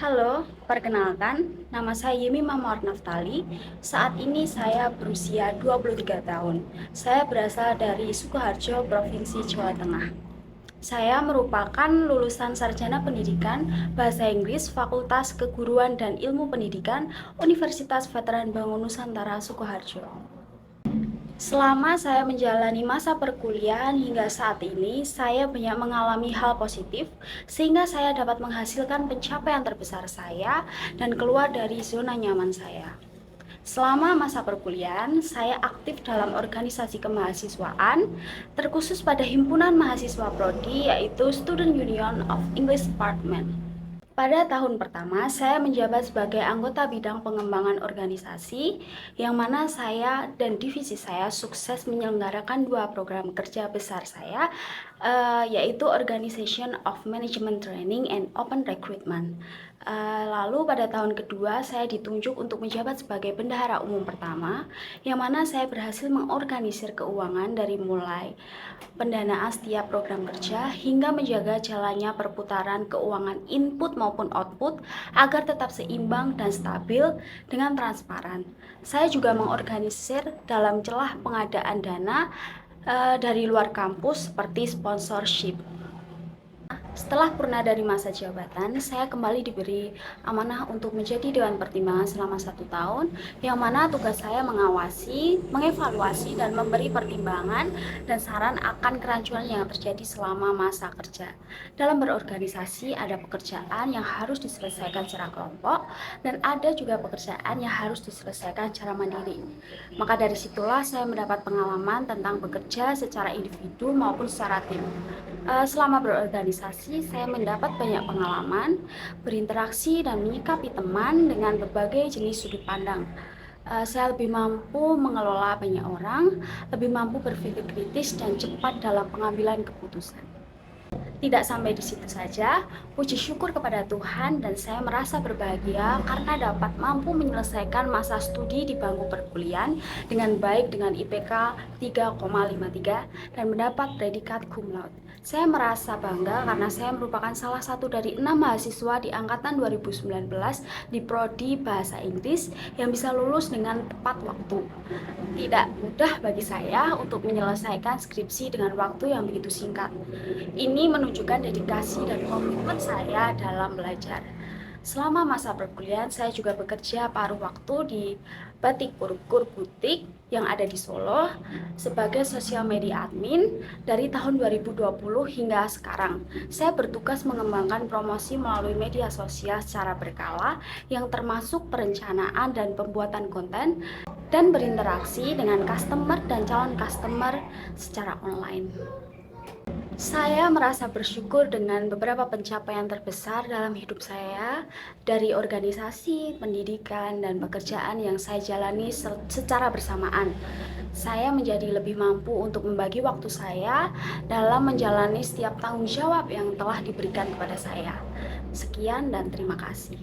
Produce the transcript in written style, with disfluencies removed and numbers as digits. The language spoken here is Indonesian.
Halo, perkenalkan, nama saya Yemi Mamor Naftali. Saat ini saya berusia 23 tahun. Saya berasal dari Sukoharjo, Provinsi Jawa Tengah. Saya merupakan lulusan Sarjana Pendidikan Bahasa Inggris Fakultas Keguruan dan Ilmu Pendidikan Universitas Veteran Bangun Nusantara Sukoharjo. Selama saya menjalani masa perkuliahan hingga saat ini, saya banyak mengalami hal positif sehingga saya dapat menghasilkan pencapaian terbesar saya dan keluar dari zona nyaman saya. Selama masa perkuliahan, saya aktif dalam organisasi kemahasiswaan, terkhusus pada himpunan mahasiswa prodi yaitu Student Union of English Department. Pada tahun pertama, saya menjabat sebagai anggota bidang pengembangan organisasi, yang mana saya dan divisi saya sukses menyelenggarakan dua program kerja besar saya, yaitu Organization of Management Training and Open Recruitment. Lalu pada tahun kedua, saya ditunjuk untuk menjabat sebagai bendahara umum pertama, yang mana saya berhasil mengorganisir keuangan dari mulai pendanaan setiap program kerja hingga menjaga jalannya perputaran keuangan input maupun output agar tetap seimbang dan stabil dengan transparan. Saya juga mengorganisir dalam celah pengadaan dana dari luar kampus seperti sponsorship. Setelah purna dari masa jabatan, saya kembali diberi amanah untuk menjadi Dewan Pertimbangan selama 1 tahun, yang mana tugas saya mengawasi, mengevaluasi, dan memberi pertimbangan dan saran akan kerancuan yang terjadi selama masa kerja. Dalam berorganisasi, ada pekerjaan yang harus diselesaikan secara kelompok, dan ada juga pekerjaan yang harus diselesaikan secara mandiri. Maka dari situlah saya mendapat pengalaman tentang bekerja secara individu maupun secara tim. Selama berorganisasi, saya mendapat banyak pengalaman, berinteraksi dan menyikapi teman dengan berbagai jenis sudut pandang. Saya lebih mampu mengelola banyak orang, lebih mampu berpikir kritis dan cepat dalam pengambilan keputusan. Tidak sampai di situ saja, puji syukur kepada Tuhan dan saya merasa berbahagia karena dapat mampu menyelesaikan masa studi di bangku perkuliahan dengan baik dengan IPK 3,53 dan mendapat predikat cum laude. Saya merasa bangga karena saya merupakan salah satu dari 6 mahasiswa di angkatan 2019 di Prodi Bahasa Inggris yang bisa lulus dengan tepat waktu. Tidak mudah bagi saya untuk menyelesaikan skripsi dengan waktu yang begitu singkat. Ini menunjukkan dedikasi dan komitmen saya dalam belajar. Selama masa perkuliahan, saya juga bekerja paruh waktu di Batik Purkur Butik yang ada di Solo sebagai sosial media admin dari tahun 2020 hingga sekarang. Saya bertugas mengembangkan promosi melalui media sosial secara berkala yang termasuk perencanaan dan pembuatan konten dan berinteraksi dengan customer dan calon customer secara online. Saya merasa bersyukur dengan beberapa pencapaian terbesar dalam hidup saya dari organisasi, pendidikan, dan pekerjaan yang saya jalani secara bersamaan. Saya menjadi lebih mampu untuk membagi waktu saya dalam menjalani setiap tanggung jawab yang telah diberikan kepada saya. Sekian dan terima kasih.